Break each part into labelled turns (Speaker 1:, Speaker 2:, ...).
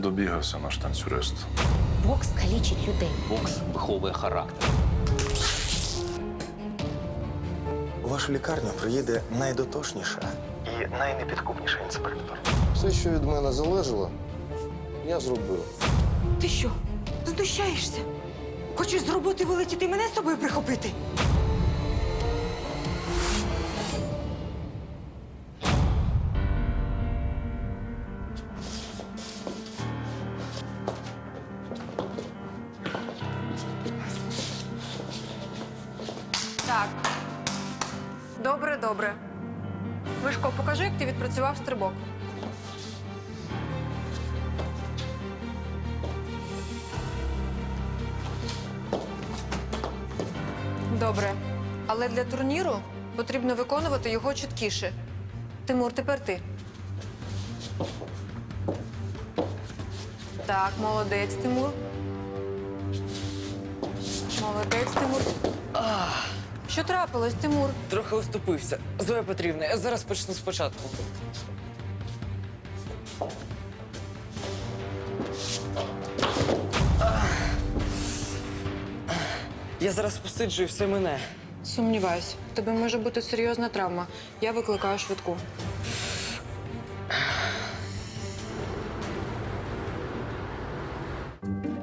Speaker 1: Добігався наш танцюрист.
Speaker 2: Бокс калічить людей.
Speaker 3: Бокс виховує характер.
Speaker 4: У вашу лікарню приїде найдотошніша і найнепідкупніша інспектор.
Speaker 5: Все, що від мене залежало, я зробив.
Speaker 6: Ти що, знущаєшся? Хочеш з роботи вилетіти і мене з собою прихопити?
Speaker 7: Так. Добре, добре. Мишко, покажи, як ти відпрацював стрибок. Добре. Але для турніру потрібно виконувати його чіткіше. Тимур, тепер ти. Так, молодець, Тимур. Молодець, Тимур. Що трапилось, Тимур?
Speaker 8: Трохи оступився. Зоя Петрівна, я зараз почну спочатку. Я зараз посиджу і все мине.
Speaker 7: Сумніваюсь. В тебе може бути серйозна травма. Я викликаю швидку.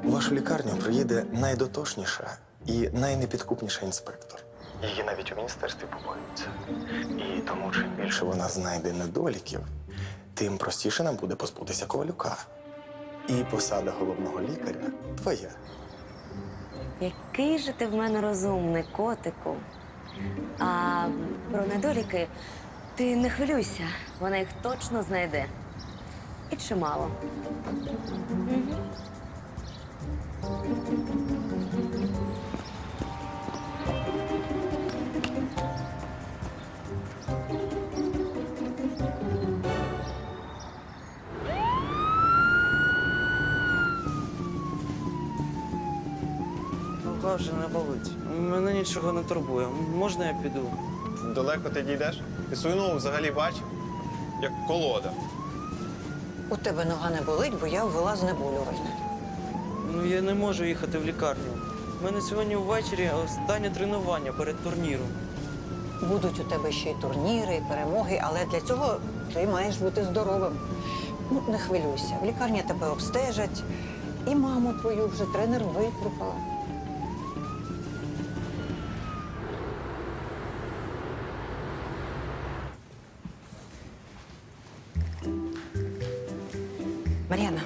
Speaker 4: У вашу лікарню приїде найдотошніша і найнепідкупніша інспектор. Її навіть у міністерстві побоюються. І тому, чим більше вона знайде недоліків, тим простіше нам буде позбутися Ковалюка. І посада головного лікаря твоя.
Speaker 2: Який же ти в мене розумний, котику. А про недоліки ти не хвилюйся, вона їх точно знайде. І чимало.
Speaker 8: Нога вже не болить. Мене нічого не турбує. Можна я піду?
Speaker 9: Далеко ти дійдеш? Ти свою ногу взагалі бачив? Як колода.
Speaker 6: У тебе нога не болить, бо я ввела знеболювальне.
Speaker 8: Ну, я не можу їхати в лікарню. У мене сьогодні ввечері останнє тренування перед турніром.
Speaker 6: Будуть у тебе ще й турніри, і перемоги, але для цього ти маєш бути здоровим. Ну, не хвилюйся. В лікарні тебе обстежать, і маму твою вже тренер викликала.
Speaker 10: Мар'яна,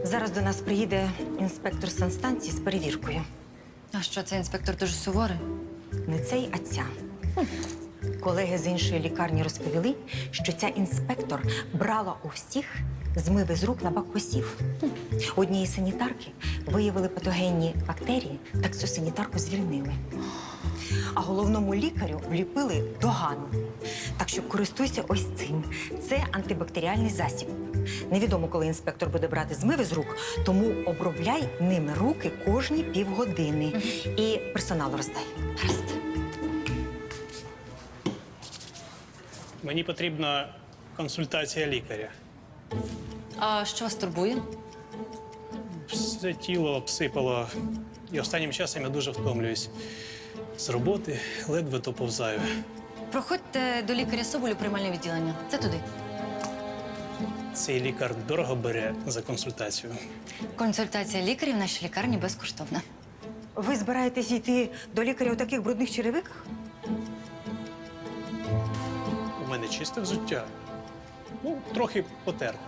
Speaker 10: зараз до нас приїде інспектор санстанції з перевіркою.
Speaker 2: А що, це інспектор дуже суворий?
Speaker 10: Не цей, а ця. Колеги з іншої лікарні розповіли, що ця інспектор брала у всіх змиви з рук на бак посів. У однієї санітарки виявили патогенні бактерії, так цю санітарку звільнили. А головному лікарю вліпили догану. Так що користуйся ось цим. Це антибактеріальний засіб. Невідомо, коли інспектор буде брати змиви з рук, тому обробляй ними руки кожні півгодини. І персоналу роздай. Гаразд.
Speaker 11: Мені потрібна консультація лікаря.
Speaker 2: А що вас турбує?
Speaker 11: Все тіло обсипало, і останнім часом я дуже втомлююсь. З роботи ледве то повзаю.
Speaker 2: Проходьте до лікаря Соболю приймальне відділення. Це туди.
Speaker 11: Цей лікар дорого бере за консультацію.
Speaker 2: Консультація лікарів в нашій лікарні безкоштовна.
Speaker 10: Ви збираєтесь йти до лікаря у таких брудних черевиках?
Speaker 11: У мене чисте взуття. Ну, трохи потерте.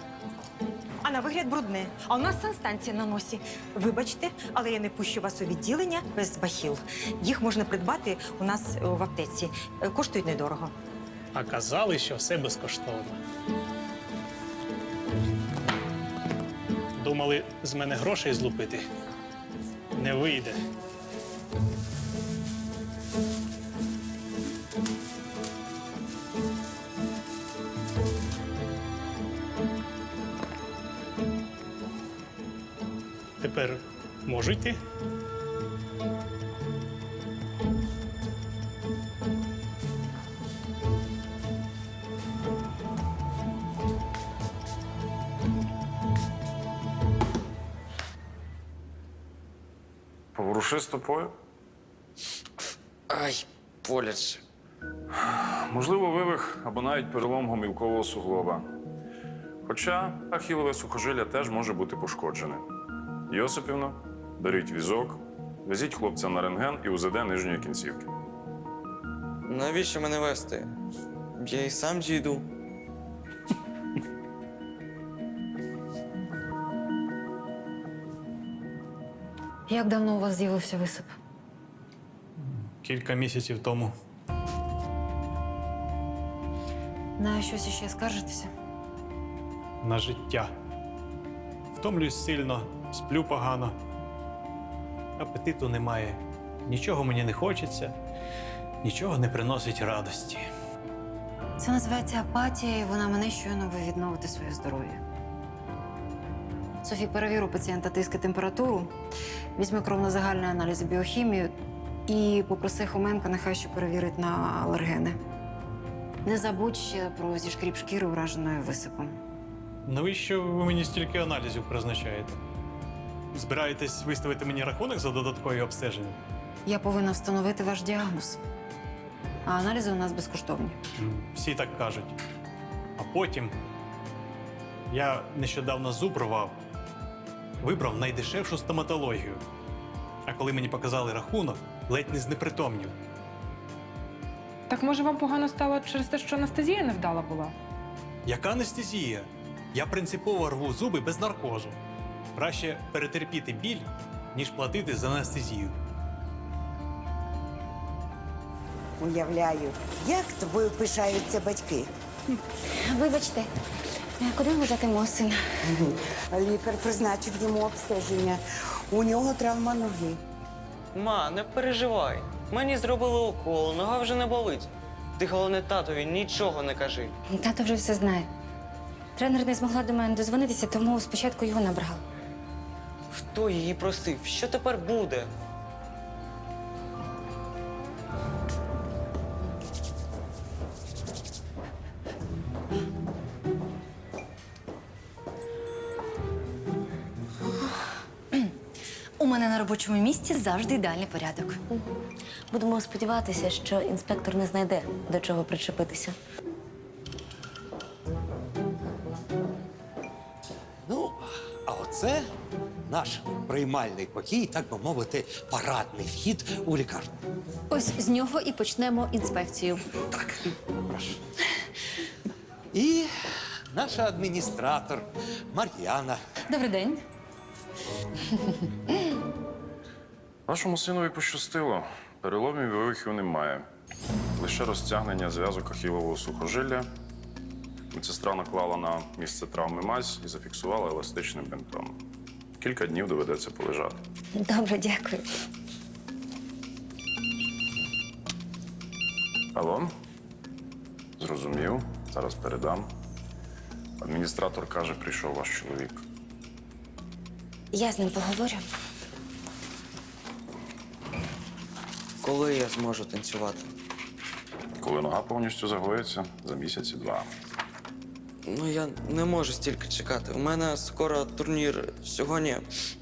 Speaker 10: А на вигляд брудне. А у нас санстанція на носі. Вибачте, але я не пущу вас у відділення без бахіл. Їх можна придбати у нас в аптеці. Коштують недорого.
Speaker 11: А казали, що все безкоштовно. Думали з мене грошей злупити? Не вийде. Тепер можу йти?
Speaker 1: Воруши стопою.
Speaker 8: Ай, боляче.
Speaker 1: Можливо, вивих або навіть перелом гомілкового суглоба. Хоча ахілове сухожилля теж може бути пошкоджене. Йосипівна, беріть візок, везіть хлопця на рентген і УЗД нижньої кінцівки.
Speaker 8: Навіщо мене вести? Я і сам дійду.
Speaker 7: Як давно у вас з'явився висип?
Speaker 11: Кілька місяців тому.
Speaker 7: На щось іще скаржитеся?
Speaker 11: На життя. Втомлююсь сильно, сплю погано. Апетиту немає. Нічого мені не хочеться, нічого не приносить радості.
Speaker 7: Це називається апатія, і вона мене щойно ви відновите своє здоров'я. Софі, перевір у пацієнта тиск і температуру, візьми кров на загальний аналіз і біохімію і попроси Хоменка, нехай ще перевірить на алергени. Не забудь ще про зішкріп шкіри, ураженої висипом.
Speaker 11: Навіщо ви мені стільки аналізів призначаєте? Збираєтесь виставити мені рахунок за додаткові обстеження?
Speaker 7: Я повинна встановити ваш діагноз. А аналізи у нас безкоштовні.
Speaker 11: Всі так кажуть. А потім я нещодавно зуб рвав, вибрав найдешевшу стоматологію. А коли мені показали рахунок, ледь не знепритомнів.
Speaker 12: Так може вам погано стало через те, що анестезія невдала була?
Speaker 11: Яка анестезія? Я принципово рву зуби без наркозу. Краще перетерпіти біль, ніж платити за анестезію.
Speaker 13: Уявляю, як тобою пишаються батьки.
Speaker 2: Вибачте, куди ми везете сина?
Speaker 13: Лікар призначив йому обстеження. У нього травма ноги.
Speaker 8: Ма, не переживай. Мені зробили укол, нога вже не болить. Ти, головне, татові нічого не кажи.
Speaker 2: Тато вже все знає. Тренер не змогла до мене дозвонитися, тому спочатку його набрав.
Speaker 8: Хто її просив? Що тепер буде?
Speaker 2: У мене на робочому місці завжди ідеальний порядок. Будемо сподіватися, що інспектор не знайде, до чого причепитися.
Speaker 14: Ну, а оце наш приймальний покій, так би мовити, парадний вхід у лікарню.
Speaker 2: Ось з нього і почнемо інспекцію.
Speaker 14: Так, прошу. І наша адміністратор Мар'яна.
Speaker 2: Добрий день.
Speaker 1: Вашому синові пощастило. Переломів і вивихів немає. Лише розтягнення зв'язок ахілового сухожилля. Медсестра наклала на місце травми мазь і зафіксувала еластичним бинтом. Кілька днів доведеться полежати.
Speaker 2: Добре, дякую.
Speaker 1: Алло? Зрозумів. Зараз передам. Адміністратор каже, прийшов ваш чоловік.
Speaker 2: Я з ним поговорю.
Speaker 8: Коли я зможу танцювати?
Speaker 1: Коли нога повністю загоїться, за місяці-два.
Speaker 8: Ну, я не можу стільки чекати. У мене скоро турнір. Сьогодні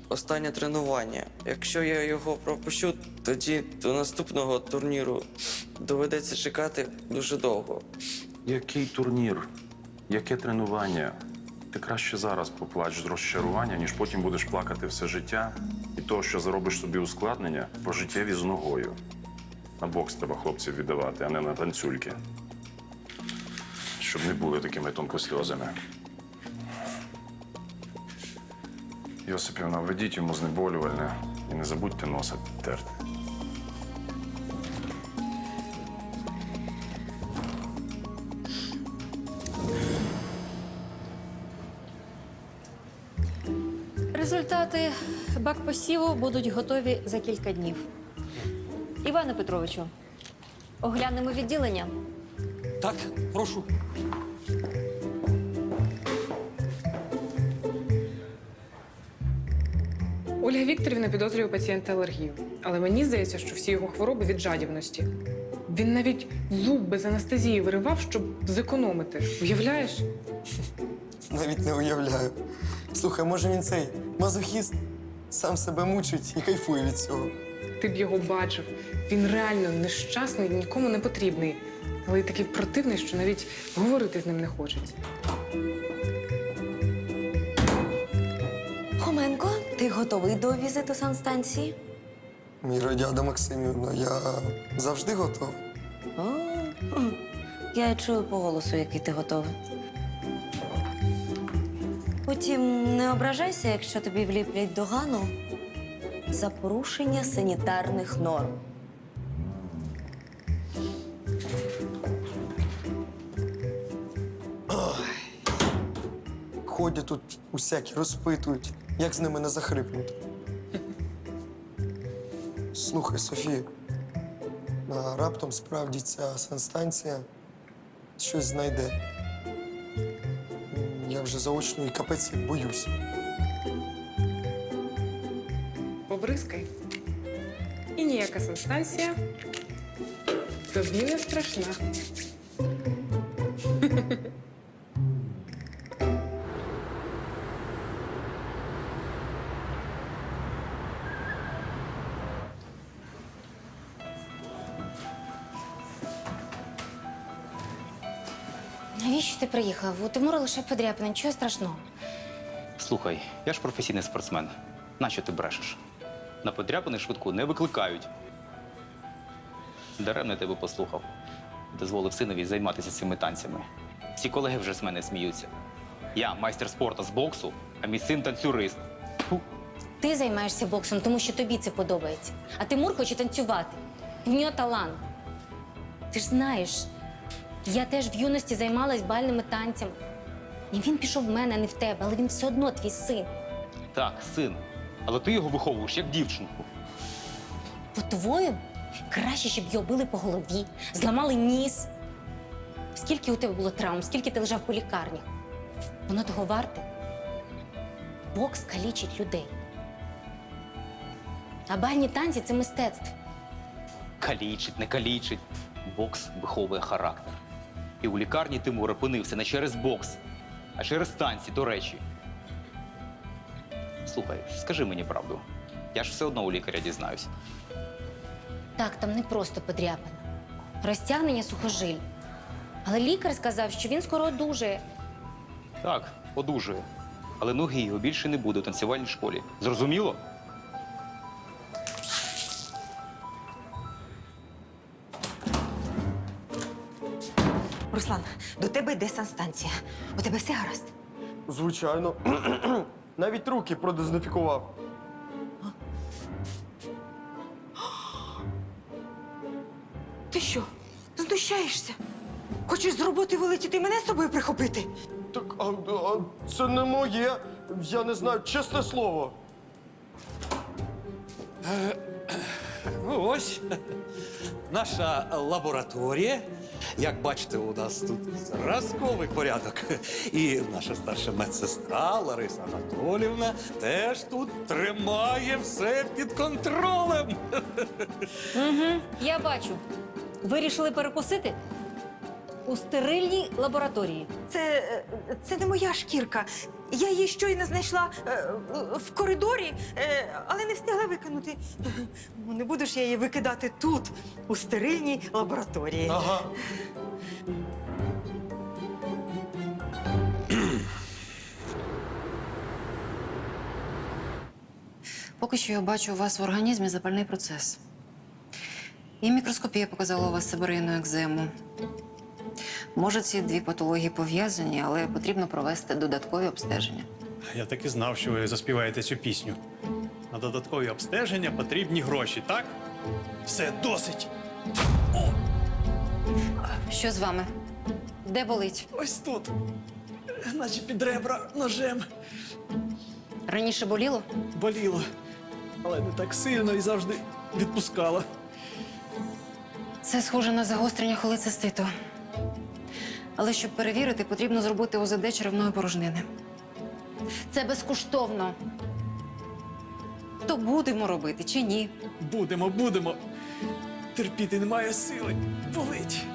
Speaker 8: останнє тренування. Якщо я його пропущу, тоді до наступного турніру доведеться чекати дуже довго.
Speaker 1: Який турнір? Яке тренування? Ти краще зараз поплач з розчарування, ніж потім будеш плакати все життя і того, що заробиш собі ускладнення пожиттєві з ногою. На бокс треба хлопців віддавати, а не на танцюльки. Щоб не були такими тонкосльозами. Йосипівна, введіть йому знеболювальне і не забудьте носа підтерти.
Speaker 2: Результати бакпосіву будуть готові за кілька днів. Іване Петровичу, оглянемо відділення.
Speaker 14: Так, прошу.
Speaker 12: Ольга Вікторівна підозрює у пацієнта алергію. Але мені здається, що всі його хвороби від жадібності. Він навіть зуб без анестезії виривав, щоб зекономити. Уявляєш?
Speaker 8: Навіть не уявляю. Слухай, може він цей мазохіст?
Speaker 4: сам себе мучить і кайфує від цього.
Speaker 12: Ти б його бачив. Він реально нещасний, нікому не потрібний. Але й такий противний, що навіть говорити з ним не хочеться.
Speaker 2: Хоменко, ти готовий до візиту санстанції?
Speaker 4: Міродяда Максимівна, я завжди готовий.
Speaker 2: О, я чую по голосу, який ти готовий. Утім, не ображайся, якщо тобі вліплять догану за порушення санітарних норм.
Speaker 4: Ходять тут усякі, розпитують, як з ними не захрипнути. Слухай, Софія, а раптом справді ця санстанція щось знайде. Я вже заочно і капець як боюсь.
Speaker 12: Побризкай. І ніяка санстанція тобі не страшна.
Speaker 15: Навіщо ти приїхав? У Тимура лише подряпина, нічого страшного.
Speaker 3: Слухай, я ж професійний спортсмен. Нащо ти брешеш? На подряпини швидку не викликають. Даремно я тебе послухав. Дозволив синові займатися цими танцями. Всі колеги вже з мене сміються. Я майстер спорту з боксу, а мій син танцюрист. Фу.
Speaker 15: Ти займаєшся боксом, тому що тобі це подобається. А Тимур хоче танцювати. В нього талант. Ти ж знаєш, я теж в юності займалась бальними танцями. І він пішов в мене, а не в тебе, але він все одно твій син.
Speaker 3: Так, син. Але ти його виховуєш як дівчинку.
Speaker 15: По-твоєму, краще, щоб його били по голові, зламали ніс. Скільки у тебе було травм, скільки ти лежав по лікарні? Воно того варте. Бокс калічить людей. А бальні танці – це мистецтво.
Speaker 3: Калічить, не калічить. Бокс виховує характер. І у лікарні Тимур опинився не через бокс, а через танці, до речі. Слухай, скажи мені правду. Я ж все одно у лікаря дізнаюсь.
Speaker 15: Так, там не просто подряпина. Розтягнення сухожиль. Але лікар сказав, що він скоро одужає.
Speaker 3: Так, одужує. Але ноги його більше не буде у танцювальній школі. Зрозуміло?
Speaker 10: Руслан, до тебе йде санстанція. У тебе все гаразд?
Speaker 4: Звичайно. Навіть руки продезінфікував.
Speaker 10: Ти що, знущаєшся? Хочеш з роботи вилетіти і мене з собою прихопити?
Speaker 4: Так, це не моє. Я не знаю, чесне слово.
Speaker 14: Ну ось наша лабораторія. Як бачите, у нас тут зразковий порядок. І наша старша медсестра Лариса Анатоліївна теж тут тримає все під контролем.
Speaker 15: Угу, я бачу. Вирішили перекусити у стерильній лабораторії.
Speaker 10: Це не моя шкірка. Я її щойно знайшла в коридорі, але не встигла викинути. Ну, не буду ж я її викидати тут, у стерильній лабораторії.
Speaker 4: Ага.
Speaker 7: Поки що я бачу у вас в організмі запальний процес. І мікроскопія показала у вас сибирейну екзему. Може, ці дві патології пов'язані, але потрібно провести додаткові обстеження.
Speaker 11: Я так і знав, що ви заспіваєте цю пісню. На додаткові обстеження потрібні гроші, так? Все, досить!
Speaker 7: Що з вами? Де болить?
Speaker 16: Ось тут. Наче під ребра ножем.
Speaker 7: Раніше боліло?
Speaker 16: Боліло. Але не так сильно і завжди відпускало.
Speaker 7: Це схоже на загострення холециститу. Але щоб перевірити, потрібно зробити ОЗД черевної порожнини. Це безкоштовно. То будемо робити чи ні?
Speaker 16: Будемо. Терпіти немає сили. Болить.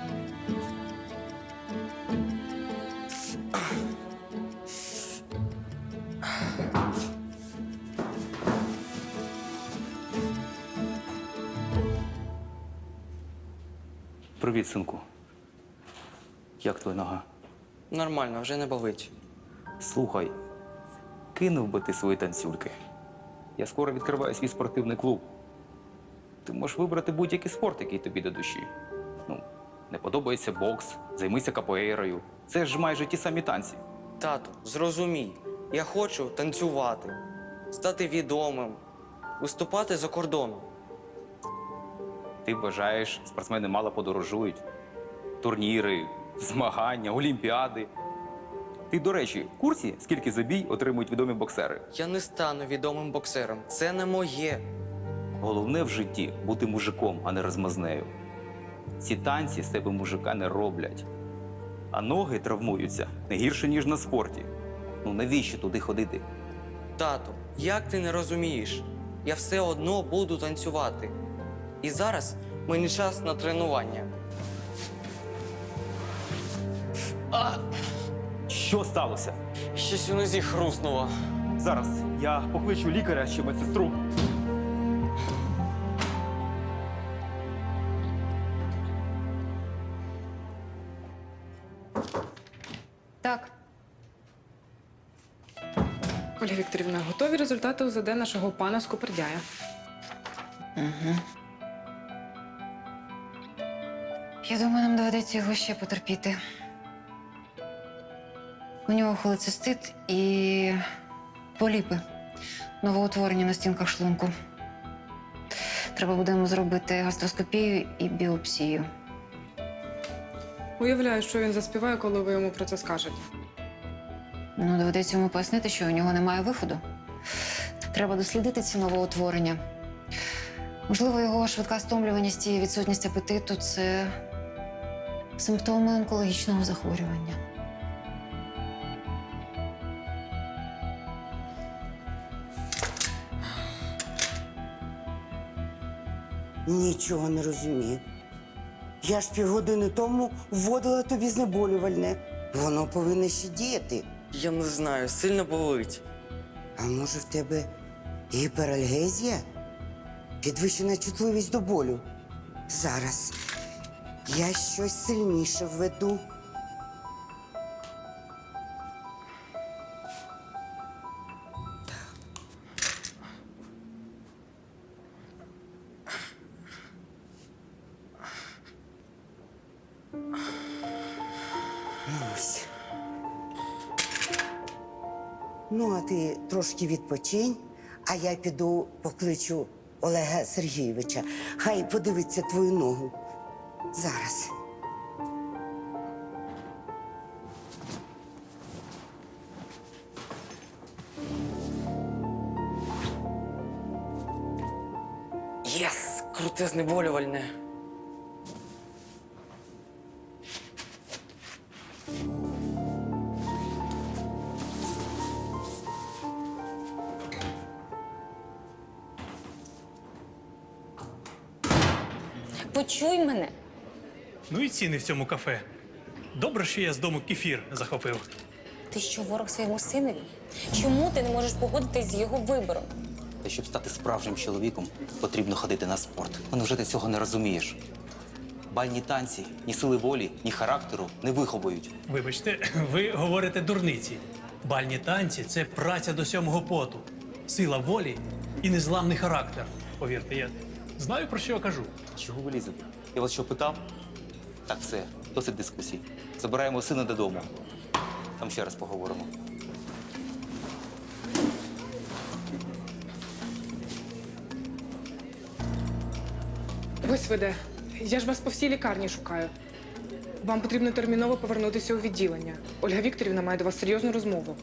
Speaker 3: Привіт, синку. Як твоя нога?
Speaker 8: Нормально, вже не болить.
Speaker 3: Слухай, кинув би ти свої танцюльки. Я скоро відкриваю свій спортивний клуб. Ти можеш вибрати будь-який спорт, який тобі до душі. Ну, не подобається бокс, займися капоейрою. Це ж майже ті самі танці.
Speaker 8: Тату, зрозумій, я хочу танцювати, стати відомим, виступати за кордоном.
Speaker 3: Ти вважаєш, спортсмени мало подорожують. Турніри, змагання, олімпіади. Ти, до речі, в курсі, скільки за бій отримують відомі боксери?
Speaker 8: Я не стану відомим боксером. Це не моє.
Speaker 3: Головне в житті – бути мужиком, а не розмазнею. Ці танці з тебе мужика не роблять. А ноги травмуються не гірше, ніж на спорті. Ну навіщо туди ходити?
Speaker 8: Тату, як ти не розумієш? Я все одно буду танцювати. І зараз мені час на тренування.
Speaker 3: Що сталося?
Speaker 8: Щось у нозі хруснуло.
Speaker 3: Зараз я покличу лікаря чи медсестру.
Speaker 7: Так.
Speaker 12: Ольга Вікторівна, готові результати УЗД нашого пана Скупердяя.
Speaker 7: Угу. Я думаю, нам доведеться його ще потерпіти. У нього холецистит і поліпи. Новоутворення на стінках шлунку. Треба буде йому зробити гастроскопію і біопсію.
Speaker 12: Уявляю, що він заспіває, коли ви йому про це скажете.
Speaker 7: Ну, доведеться йому пояснити, що у нього немає виходу. Треба дослідити ці новоутворення. Можливо, його швидка стомлюваність і відсутність апетиту – це симптоми онкологічного захворювання.
Speaker 13: Нічого не розумію. Я ж півгодини тому вводила тобі знеболювальне. Воно повинно ще діяти.
Speaker 8: Я не знаю, сильно болить.
Speaker 13: А може в тебе гіперальгезія? Підвищена чутливість до болю. Зараз я щось сильніше введу. Ось. Ну, а ти трошки відпочинь, а я піду покличу Олега Сергійовича. Хай подивиться твою ногу. Зараз.
Speaker 8: Єс! Круте знеболювальне.
Speaker 15: Почуй мене.
Speaker 11: Ну і ціни в цьому кафе. Добре, що я з дому кефір захопив.
Speaker 15: Ти що, ворог своєму синові? Чому ти не можеш погодитись з його вибором?
Speaker 3: Та щоб стати справжнім чоловіком, потрібно ходити на спорт. Ну, невже ти цього не розумієш? Бальні танці ні сили волі, ні характеру не виховують.
Speaker 11: Вибачте, ви говорите дурниці. Бальні танці – це праця до сьомого поту, сила волі і незламний характер. Повірте, я знаю, про що я кажу.
Speaker 3: Чого ви лізете? Я вас що питав? Так, все, досить дискусій. Забираємо сина додому. Там ще раз поговоримо.
Speaker 12: Ось ви де. Я ж вас по всій лікарні шукаю. Вам потрібно терміново повернутися у відділення. Ольга Вікторівна має до вас серйозну розмову.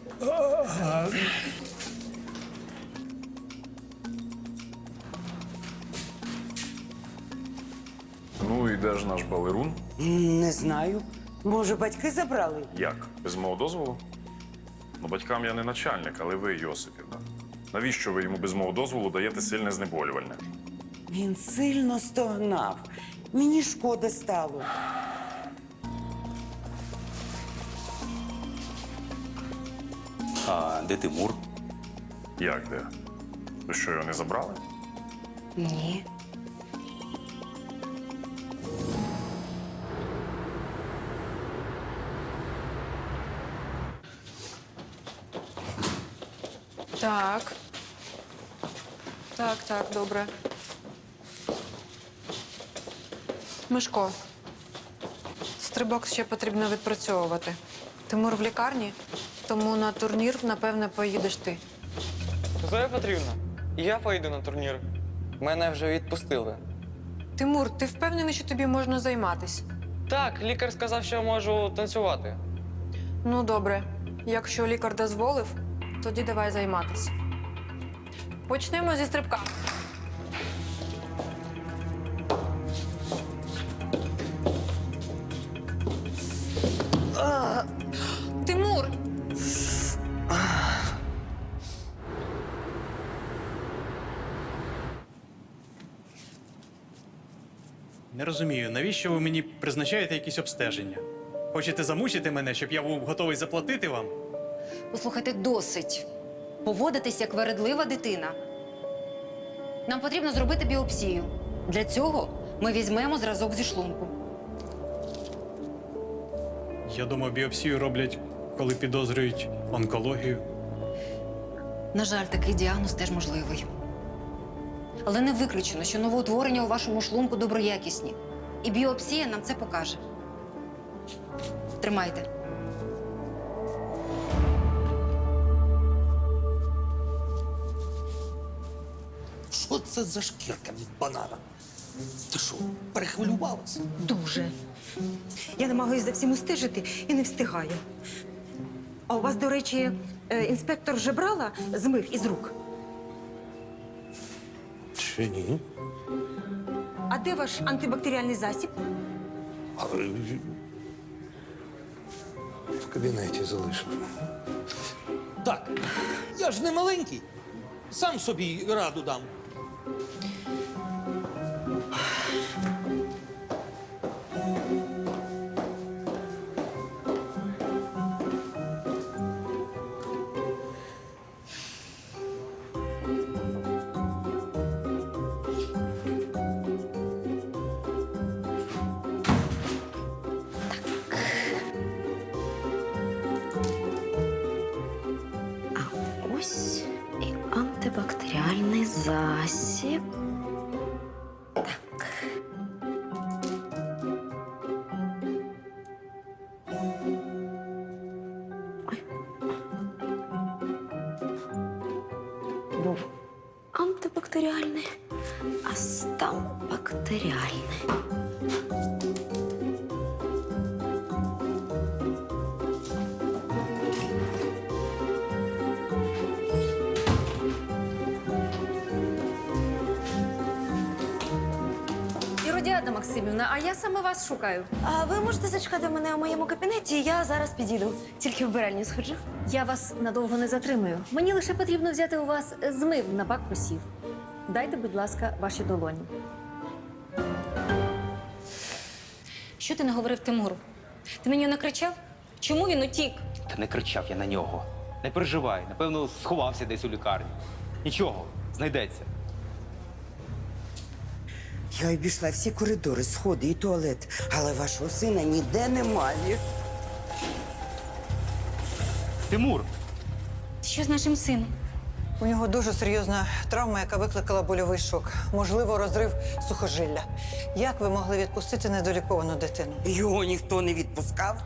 Speaker 1: Ну і де ж наш балерун?
Speaker 13: Не знаю. Може, батьки забрали?
Speaker 1: Як? Без мого дозволу? Ну, батькам я не начальник, але ви, Йосипівна. Навіщо ви йому без мого дозволу даєте сильне знеболювальне?
Speaker 13: Він сильно стогнав. Мені шкода стало.
Speaker 3: А де Тимур?
Speaker 1: Як де? Ви що, його не забрали?
Speaker 13: Ні.
Speaker 7: Так. Так, добре. Мишко, стрибок ще потрібно відпрацьовувати. Тимур в лікарні, тому на турнір, напевне, поїдеш ти.
Speaker 8: Зоя Петрівна, я поїду на турнір. Мене вже відпустили.
Speaker 7: Тимур, ти впевнений, що тобі можна займатись?
Speaker 8: Так, лікар сказав, що можу танцювати.
Speaker 7: Ну, добре. Якщо лікар дозволив, тоді давай займатись. Почнемо зі стрибка. Тимур!
Speaker 11: Не розумію, навіщо ви мені призначаєте якісь обстеження? Хочете замучити мене, щоб я був готовий заплатити вам?
Speaker 7: Послухайте, досить. Поводитись як вередлива дитина. Нам потрібно зробити біопсію. Для цього ми візьмемо зразок зі шлунку.
Speaker 11: Я думав, біопсію роблять, коли підозрюють онкологію.
Speaker 7: На жаль, такий діагноз теж можливий. Але не виключено, що новоутворення у вашому шлунку доброякісні. І біопсія нам це покаже. Тримайте.
Speaker 14: Що це за шкірка від банана? Ти що, перехвилювалася?
Speaker 10: Дуже. Я намагаюся за всім устежити і не встигаю. А у вас, до речі, інспектор вже брала, змив із рук?
Speaker 14: Чи ні?
Speaker 10: А де ваш антибактеріальний засіб?
Speaker 5: В кабінеті залишив.
Speaker 14: Так, я ж не маленький. Сам собі раду дам.
Speaker 2: Ось і антибактеріальний засіб. Так. Ой. Був антибактеріальний, а став бактеріальний.
Speaker 7: Іродіада Максимівна, а я саме вас шукаю.
Speaker 2: А ви можете зачекати мене у моєму кабінеті, я зараз підійду. Тільки в вбиральню сходжу.
Speaker 7: Я вас надовго не затримую. Мені лише потрібно взяти у вас змив на бак посів. Дайте, будь ласка, ваші долоні.
Speaker 15: Що ти не говорив Тимуру? Ти на нього накричав? Чому він утік?
Speaker 3: Та не кричав я на нього. Не переживай, напевно, сховався десь у лікарні. Нічого, знайдеться.
Speaker 13: Я обійшла всі коридори, сходи і туалет, але вашого сина ніде немає.
Speaker 3: Тимур!
Speaker 15: Що з нашим сином?
Speaker 6: У нього дуже серйозна травма, яка викликала больовий шок. Можливо, розрив сухожилля. Як ви могли відпустити недоліковану дитину?
Speaker 13: Його ніхто не відпускав.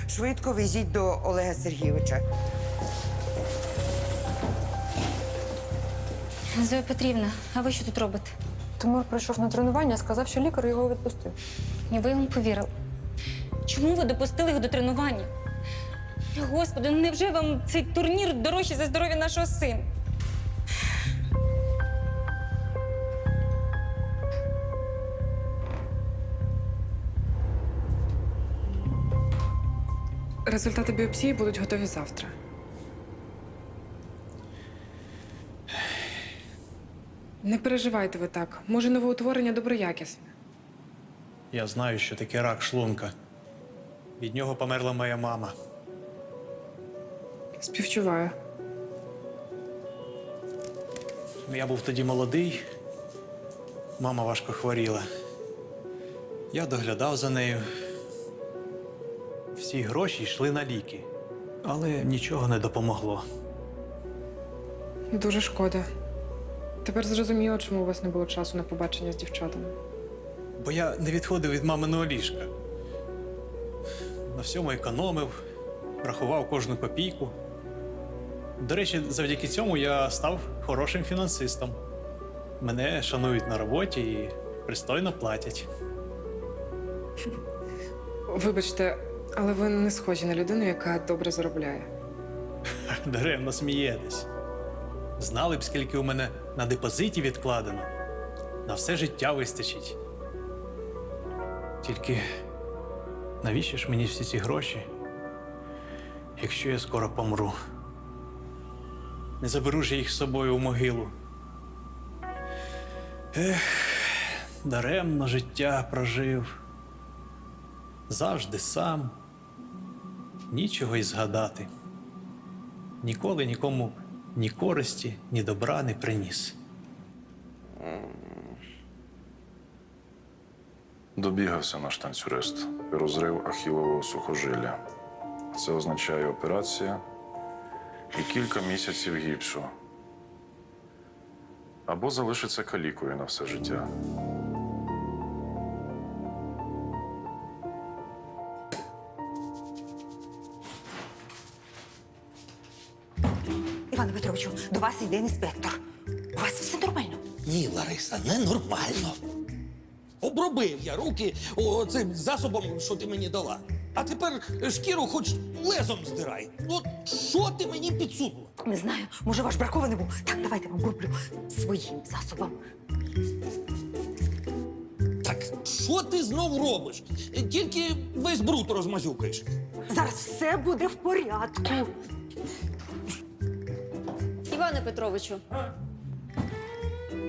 Speaker 13: Швидко везіть до Олега Сергійовича.
Speaker 15: Зоя Петрівна, а ви що тут робите?
Speaker 12: Тимур прийшов на тренування, сказав, що лікар його відпустив.
Speaker 15: І ви йому повірили. Чому ви допустили їх до тренування? Господи, ну невже вам цей турнір дорожчий за здоров'я нашого сина?
Speaker 12: Результати біопсії будуть готові завтра. Не переживайте ви так. Може, новоутворення доброякісне.
Speaker 11: Я знаю, що таке рак шлунка. Від нього померла моя мама.
Speaker 12: Співчуваю.
Speaker 11: Я був тоді молодий, мама важко хворіла. Я доглядав за нею. Всі гроші йшли на ліки, але нічого не допомогло.
Speaker 12: Дуже шкода. Тепер зрозуміло, чому у вас не було часу на побачення з дівчатами.
Speaker 11: Бо я не відходив від маминого ліжка. На всьому економив, рахував кожну копійку. До речі, завдяки цьому я став хорошим фінансистом. Мене шанують на роботі і пристойно платять.
Speaker 12: Вибачте, але ви не схожі на людину, яка добре заробляє.
Speaker 11: Даремно смієтесь. Знали б, скільки у мене на депозиті відкладено. На все життя вистачить. Тільки навіщо ж мені всі ці гроші, якщо я скоро помру? Не заберу ж я їх з собою у могилу. Ех, даремно життя прожив. Завжди сам. Нічого й згадати. Ніколи нікому ні користі, ні добра не приніс.
Speaker 1: Добігався наш танцюрист. Розрив ахілового сухожилля. Це означає операція і кілька місяців гіпсу. Або залишиться калікою на все життя.
Speaker 10: Іване Петровичу, до вас йде інспектор. У вас все нормально?
Speaker 14: Ні, Лариса, ненормально. Обробив я руки цим засобом, що ти мені дала. А тепер шкіру хоч лезом здирай. Ну, що ти мені підсунула?
Speaker 10: Не знаю, може ваш бракований був. Так, давайте вам роблю своїм засобом.
Speaker 14: Так, що ти знов робиш? Тільки весь бруд розмазюкаєш.
Speaker 10: Зараз все буде в порядку.
Speaker 15: Іване Петровичу,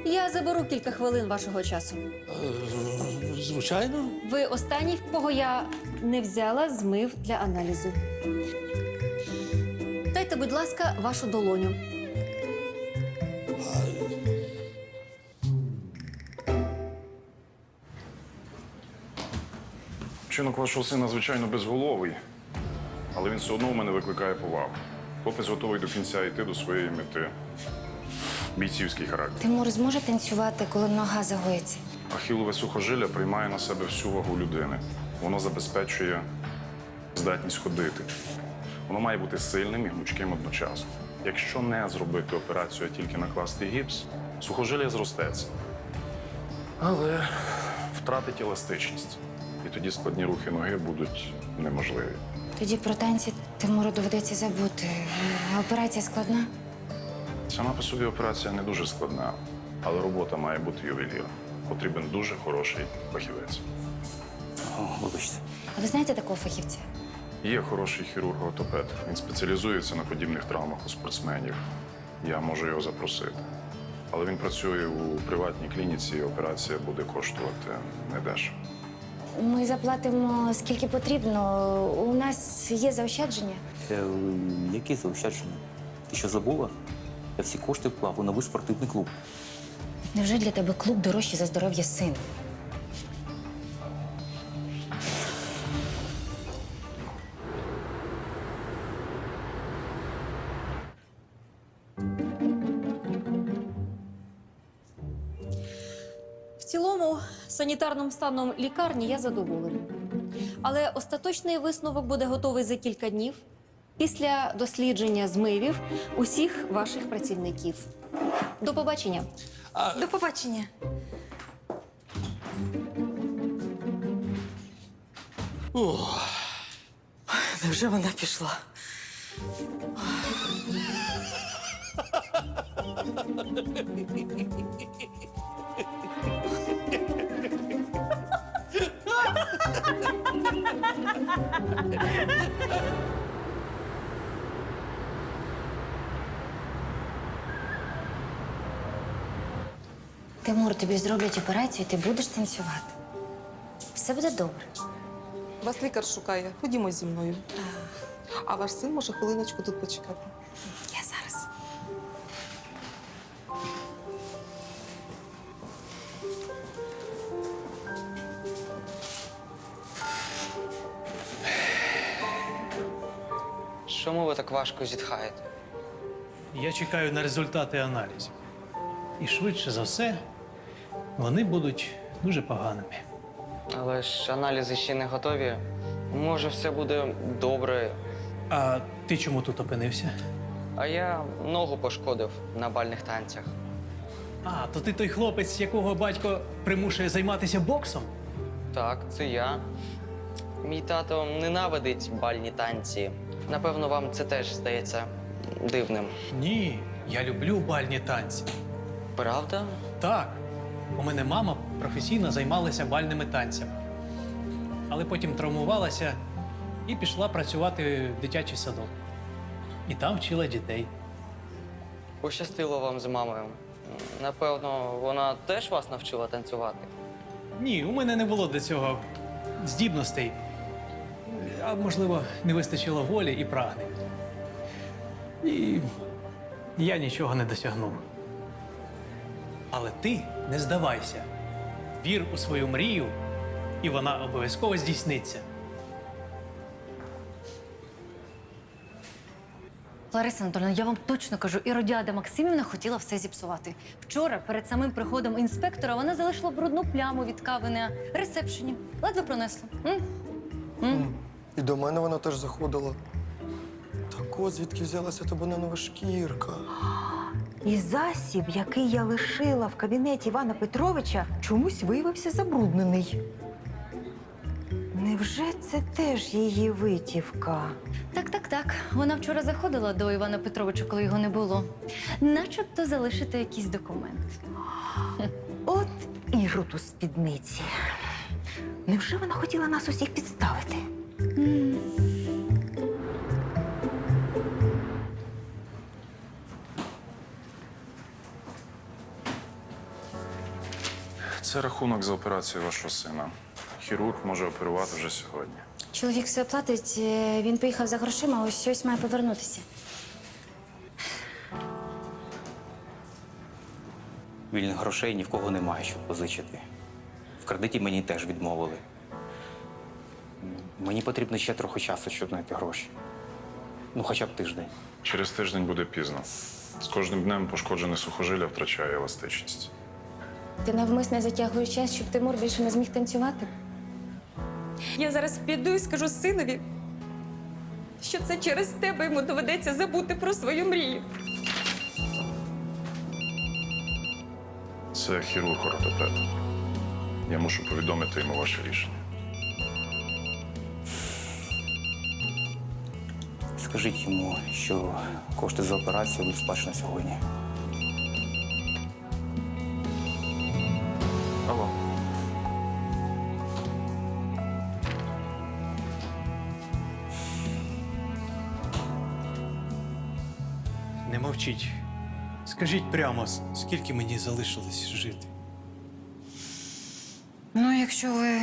Speaker 15: я заберу кілька хвилин вашого часу.
Speaker 14: Звичайно.
Speaker 15: Ви останній, в кого я не взяла змив для аналізу. Дайте, будь ласка, вашу долоню.
Speaker 1: Вчинок вашого сина, звичайно, безголовий, але він все одно у мене викликає повагу. Хлопець готовий до кінця йти до своєї мети. Бійцівський характер.
Speaker 15: Тимур зможе танцювати, коли нога загоїться?
Speaker 1: Ахілове сухожилля приймає на себе всю вагу людини. Воно забезпечує здатність ходити. Воно має бути сильним і гнучким одночасно. Якщо не зробити операцію, а тільки накласти гіпс, сухожилля зростеться. Але втратить еластичність. І тоді складні рухи ноги будуть неможливі.
Speaker 15: Тоді про танці Тимуру доведеться забути. А операція складна?
Speaker 1: Сама по собі операція не дуже складна, але робота має бути ювелірна. Потрібен дуже хороший фахівець.
Speaker 3: Вибачте.
Speaker 15: А ви знаєте такого фахівця?
Speaker 1: Є хороший хірург-ортопед. Він спеціалізується на подібних травмах у спортсменів. Я можу його запросити. Але він працює у приватній клініці, і операція буде коштувати недешево.
Speaker 15: Ми заплатимо скільки потрібно. У нас є заощадження.
Speaker 3: Які заощадження? Ти що забула? Я всі кошти вклав у новий спортивний клуб.
Speaker 15: Невже для тебе клуб дорожчий за здоров'я сина? В цілому, санітарним станом лікарні я задоволена. Але остаточний висновок буде готовий за кілька днів після дослідження змивів усіх ваших працівників. До побачення.
Speaker 10: До побачення. Невже вона пішла?
Speaker 15: Тимур, тобі зроблять операцію, і ти будеш танцювати. Все буде добре.
Speaker 17: Вас лікар шукає. Ходімо зі мною. А ваш син може хвилиночку тут почекати.
Speaker 15: Я зараз.
Speaker 8: Чому ви так важко зітхаєте?
Speaker 11: Я чекаю на результати аналізів. І швидше за все, вони будуть дуже поганими.
Speaker 8: Але ж аналізи ще не готові. Може, все буде добре.
Speaker 11: А ти чому тут опинився?
Speaker 8: А я ногу пошкодив на бальних танцях.
Speaker 11: А, то ти той хлопець, якого батько примушує займатися боксом?
Speaker 8: Так, це я. Мій тато ненавидить бальні танці. Напевно, вам це теж здається дивним.
Speaker 11: Ні, я люблю бальні танці.
Speaker 8: Правда?
Speaker 11: Так. У мене мама професійно займалася бальними танцями. Але потім травмувалася і пішла працювати в дитячий садок. І там вчила дітей.
Speaker 8: Пощастило вам з мамою. Напевно, вона теж вас навчила танцювати.
Speaker 11: Ні, у мене не було до цього здібностей. А можливо, не вистачило волі і прагнень. І я нічого не досягнув. Але ти не здавайся. Вір у свою мрію, і вона обов'язково здійсниться.
Speaker 15: Лариса Анатольовна, я вам точно кажу, Іродіада Максимівна хотіла все зіпсувати. Вчора, перед самим приходом інспектора, вона залишила брудну пляму від кави на ресепшені. Ледве пронесла.
Speaker 4: І до мене вона теж заходила. Так от звідки взялася та бананова шкірка.
Speaker 10: І засіб, який я лишила в кабінеті Івана Петровича, чомусь виявився забруднений. Невже це теж її витівка?
Speaker 15: Так. Вона вчора заходила до Івана Петровича, коли його не було. Начебто залишити якийсь документ.
Speaker 10: От ігрут у спідниці. Невже вона хотіла нас усіх підставити?
Speaker 1: Це рахунок за операцію вашого сина. Хірург може оперувати вже сьогодні.
Speaker 15: Чоловік все платить, він поїхав за грошима, ось щось має повернутися.
Speaker 3: Вільних грошей ні в кого немає, щоб позичити. В кредиті мені теж відмовили. Мені потрібно ще трохи часу, щоб знайти гроші. Ну, хоча б тиждень.
Speaker 1: Через тиждень буде пізно. З кожним днем пошкоджене сухожилля втрачає еластичність.
Speaker 15: Ти навмисно затягуєш час, щоб Тимур більше не зміг танцювати? Я зараз піду і скажу синові, що це через тебе йому доведеться забути про свою мрію.
Speaker 1: Це хірург-ортопед. Я мушу повідомити йому ваше рішення.
Speaker 3: Скажіть йому, що кошти за операцію будуть сплачені сьогодні.
Speaker 1: Алло.
Speaker 11: Не мовчіть. Скажіть прямо, скільки мені залишилось жити?
Speaker 7: Ну, якщо ви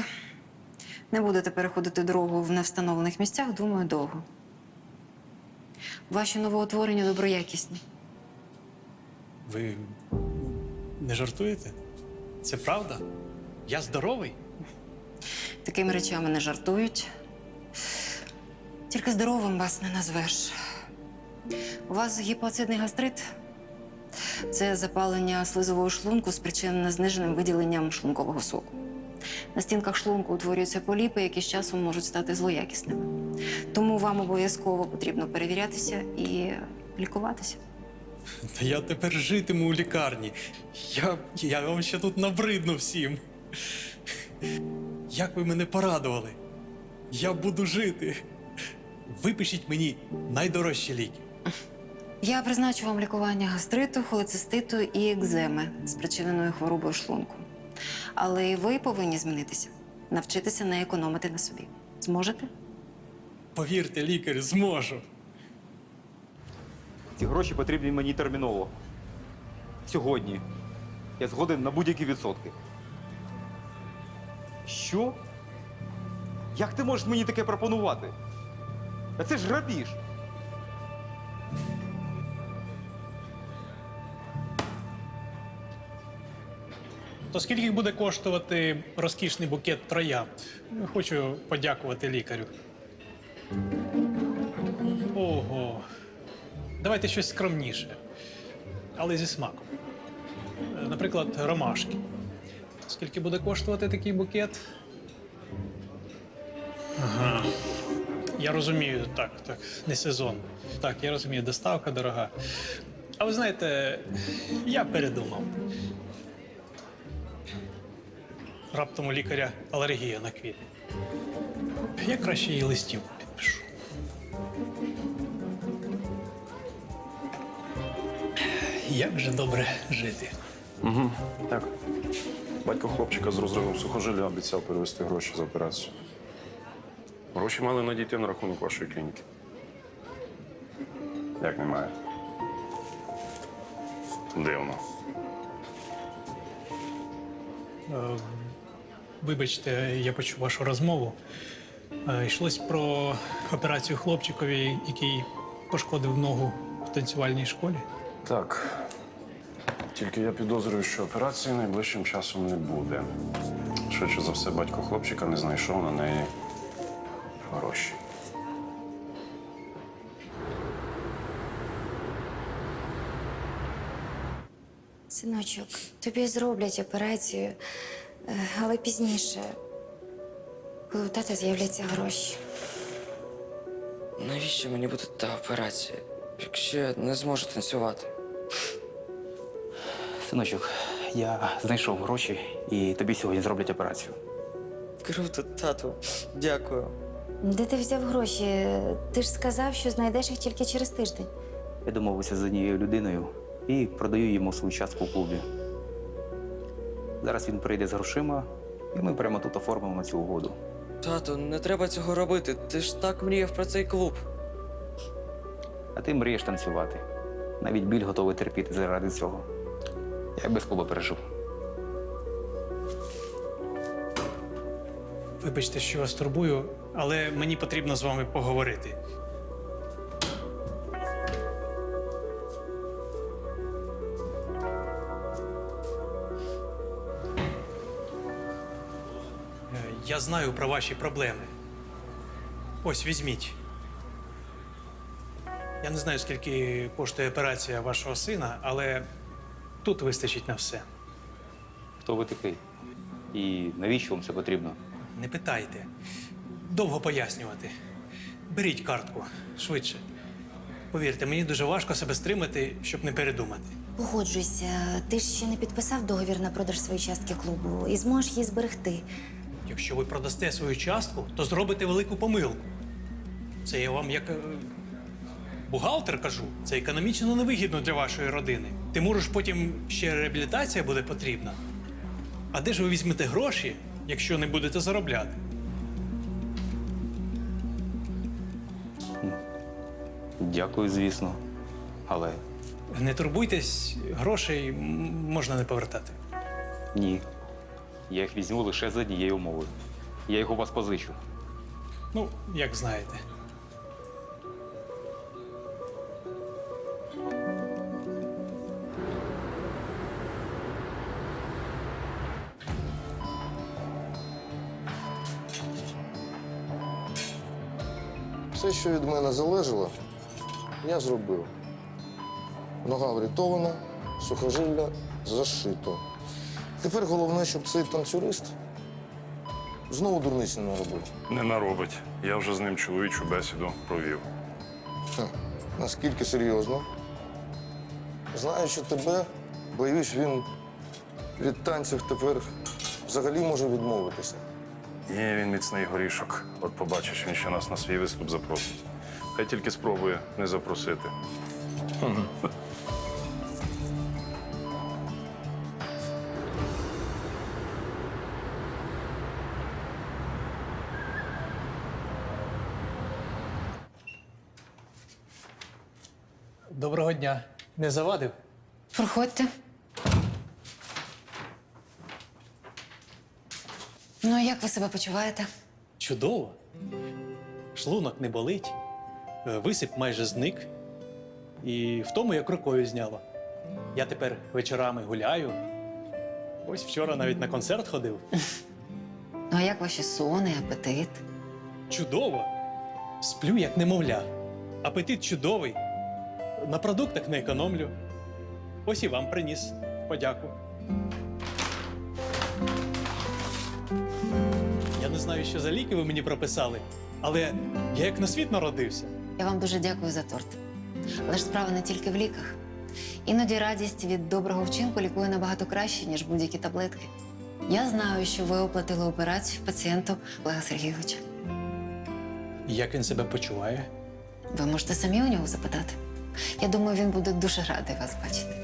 Speaker 7: не будете переходити дорогу в невстановлених місцях, думаю, довго. Ваші новоутворення доброякісні.
Speaker 11: Ви не жартуєте? Це правда? Я здоровий?
Speaker 7: Такими речами не жартують. Тільки здоровим вас не назвеш. У вас гіпоацидний гастрит. Це запалення слизового шлунку, спричинене зниженим виділенням шлункового соку. На стінках шлунку утворюються поліпи, які з часом можуть стати злоякісними. Тому вам обов'язково потрібно перевірятися і лікуватися.
Speaker 11: Та я тепер житиму у лікарні. Я вам ще тут набридну всім. Як ви мене порадували? Я буду жити. Випишіть мені найдорожчі ліки.
Speaker 7: Я призначу вам лікування гастриту, холециститу і екземи, спричиненої хворобою шлунку. Але і ви повинні змінитися, навчитися не економити на собі. Зможете?
Speaker 11: Повірте, лікарю, зможу.
Speaker 3: Ці гроші потрібні мені терміново. Сьогодні. Я згоден на будь-які відсотки. Що? Як ти можеш мені таке пропонувати? Та це ж грабіж.
Speaker 11: То скільки буде коштувати розкішний букет троянд? Хочу подякувати лікарю. Ого. Давайте щось скромніше. але зі смаком. Наприклад, ромашки. Скільки буде коштувати такий букет? Ага. Я розумію, так, не сезон. Так, я розумію, доставка дорога. А ви знаєте, я передумав. Раптом у лікаря алергія на квіти. Я краще їй листівку підпишу. Як же добре жити.
Speaker 1: Угу, так. Батько хлопчика з розривом сухожилля обіцяв перевести гроші за операцію. Гроші мали надійти на рахунок вашої клініки. Як немає? Дивно.
Speaker 11: Вибачте, я почув вашу розмову. Йшлось про операцію хлопчикові, який пошкодив ногу в танцювальній школі.
Speaker 1: Так. Тільки я підозрюю, що операції найближчим часом не буде. Швидше за все, батько хлопчика не знайшов на неї гроші.
Speaker 2: Синочок, тобі зроблять операцію, але пізніше, коли у тата з'являться гроші.
Speaker 8: Навіщо мені буде та операція, якщо я не зможу танцювати?
Speaker 3: Синочок, я знайшов гроші і тобі сьогодні зроблять операцію.
Speaker 8: Круто, тату. Дякую.
Speaker 2: Де ти взяв гроші? Ти ж сказав, що знайдеш їх тільки через тиждень.
Speaker 3: Я домовився з однією людиною і продаю йому свою частку в клубі. Зараз він прийде з грошима, і ми прямо тут оформимо цю угоду.
Speaker 8: Тату, не треба цього робити. Ти ж так мріяв про цей клуб.
Speaker 3: А ти мрієш танцювати. Навіть біль готовий терпіти заради цього. Я без клубу пережив.
Speaker 11: Вибачте, що вас турбую, але мені потрібно з вами поговорити. Я знаю про ваші проблеми. Ось, візьміть. Я не знаю, скільки коштує операція вашого сина, але тут вистачить на все.
Speaker 3: Хто ви такий? І навіщо вам це потрібно?
Speaker 11: Не питайте. Довго пояснювати. Беріть картку швидше. Повірте, мені дуже важко себе стримати, щоб не передумати.
Speaker 2: Погоджуйся, ти ж ще не підписав договір на продаж своєї частки клубу і зможеш її зберегти.
Speaker 11: Якщо ви продасте свою частку, то зробите велику помилку. Це я вам як бухгалтер кажу. Це економічно невигідно для вашої родини. Тимуру ж потім ще реабілітація буде потрібна. А де ж ви візьмете гроші, якщо не будете заробляти?
Speaker 3: Дякую, звісно. Але
Speaker 11: Не турбуйтесь, грошей можна не повертати.
Speaker 3: ні. Я їх візьму лише за однією умовою. Я їх у вас позичу.
Speaker 11: Ну, як знаєте.
Speaker 5: Все, що від мене залежало, я зробив. Нога врятована, сухожилля зашито. Тепер головне, щоб цей танцюрист знову дурниць не наробив.
Speaker 1: Не наробить. Я вже з ним чоловічу бесіду провів.
Speaker 5: Наскільки серйозно? Знаючи тебе, боюсь, він від танців тепер взагалі може відмовитися.
Speaker 1: Ні, він міцний горішок. От побачиш, він ще нас на свій виступ запросить. Хай тільки спробує не запросити.
Speaker 11: Доброго дня. Не завадив?
Speaker 7: Проходьте. Ну, як ви себе почуваєте?
Speaker 11: Чудово. Шлунок не болить, висип майже зник. І втому як рукою зняло. Я тепер вечорами гуляю. Ось вчора навіть на концерт ходив.
Speaker 7: Ну, а як ваші сон і апетит?
Speaker 11: Чудово. Сплю як немовля. Апетит чудовий. На продуктах не економлю. Ось і вам приніс. Подяку. Я не знаю, що за ліки ви мені прописали, але я як на світ народився.
Speaker 7: Я вам дуже дякую за торт. Але ж справа не тільки в ліках. Іноді радість від доброго вчинку лікує набагато краще, ніж будь-які таблетки. Я знаю, що ви оплатили операцію пацієнту Олега Сергійовича.
Speaker 11: Як він себе почуває?
Speaker 7: Ви можете самі у нього запитати. Я думаю, він буде дуже радий вас бачити.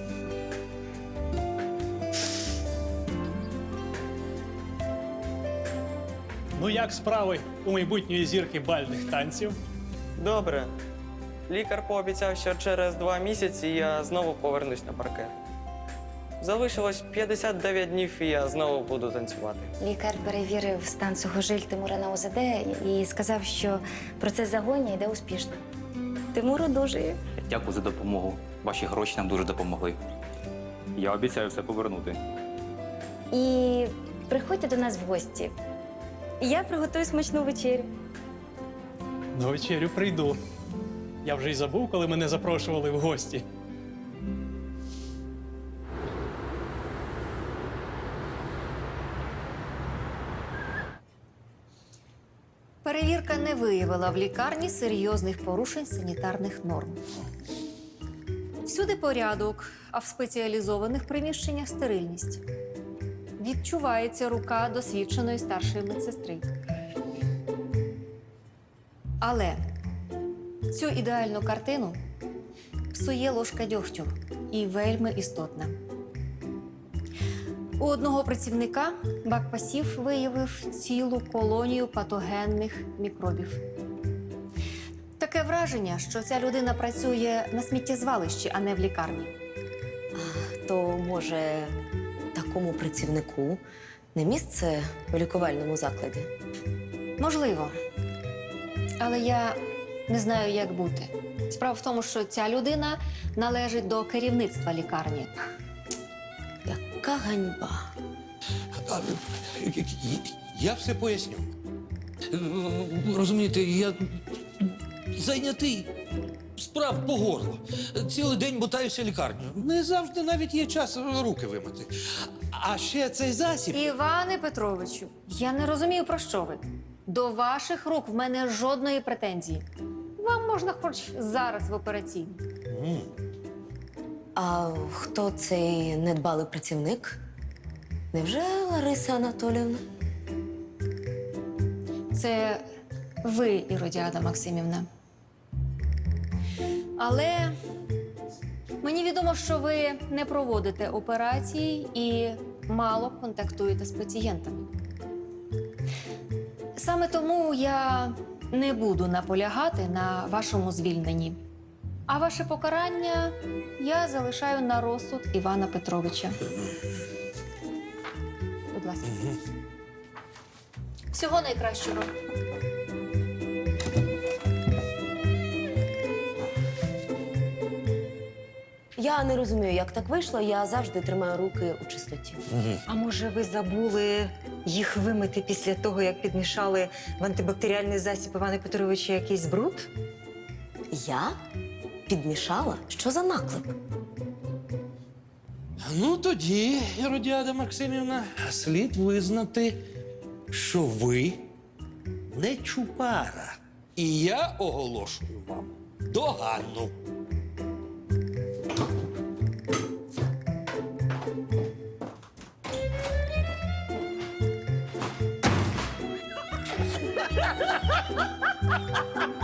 Speaker 11: Ну як справи у майбутньої зірки бальних танців?
Speaker 8: Добре. Лікар пообіцяв, що через 2 місяці я знову повернусь на паркет. Залишилось 59 днів, і я знову буду танцювати.
Speaker 15: Лікар перевірив стан сухожиль Тимура на ОЗД і сказав, що процес загоєння йде успішно. Тимур одужує.
Speaker 3: Дякую за допомогу. Ваші гроші нам дуже допомогли. Я обіцяю все повернути.
Speaker 15: І приходьте до нас в гості. Я приготую смачну вечерю.
Speaker 11: На вечерю прийду. Я вже й забув, коли мене запрошували в гості.
Speaker 7: Перевірка не виявила в лікарні серйозних порушень санітарних норм. Всюди порядок, а в спеціалізованих приміщеннях стерильність. Відчувається рука досвідченої старшої медсестри. Але цю ідеальну картину псує ложка дьогтю і вельми істотна. У одного працівника бакпасів виявив цілу колонію патогенних мікробів. Таке враження, що ця людина працює на сміттєзвалищі, а не в лікарні.
Speaker 2: То, може, такому працівнику не місце у лікувальному закладі?
Speaker 7: Можливо. Але я не знаю, як бути. Справа в тому, що ця людина належить до керівництва лікарні.
Speaker 2: Яка ганьба.
Speaker 14: Я все поясню. Розумієте, я зайнятий справ по горло. Цілий день мотаюся лікарнею. Не завжди навіть є час руки вимити. А ще цей засіб.
Speaker 7: Іване Петровичу, я не розумію, про що ви. До ваших рук в мене жодної претензії. Вам можна хоч зараз в операційну.
Speaker 2: А хто цей недбалий працівник? Невже Лариса Анатоліївна?
Speaker 7: Це ви, Іродіада Максимівна. Але мені відомо, що ви не проводите операції і мало контактуєте з пацієнтами. Саме тому я не буду наполягати на вашому звільненні. А ваше покарання я залишаю на розсуд Івана Петровича. Будь ласка. Всього найкращого.
Speaker 2: Я не розумію, як так вийшло. Я завжди тримаю руки у чистоті.
Speaker 10: А може, ви забули їх вимити після того, як підмішали в антибактеріальний засіб Івана Петровича якийсь бруд?
Speaker 2: Я? Підмішала? Що за наклеп?
Speaker 14: Ну тоді, Іродіада Максимівна, слід визнати, що ви не чупара. І я оголошую вам догану.
Speaker 10: Ha ha ha ha!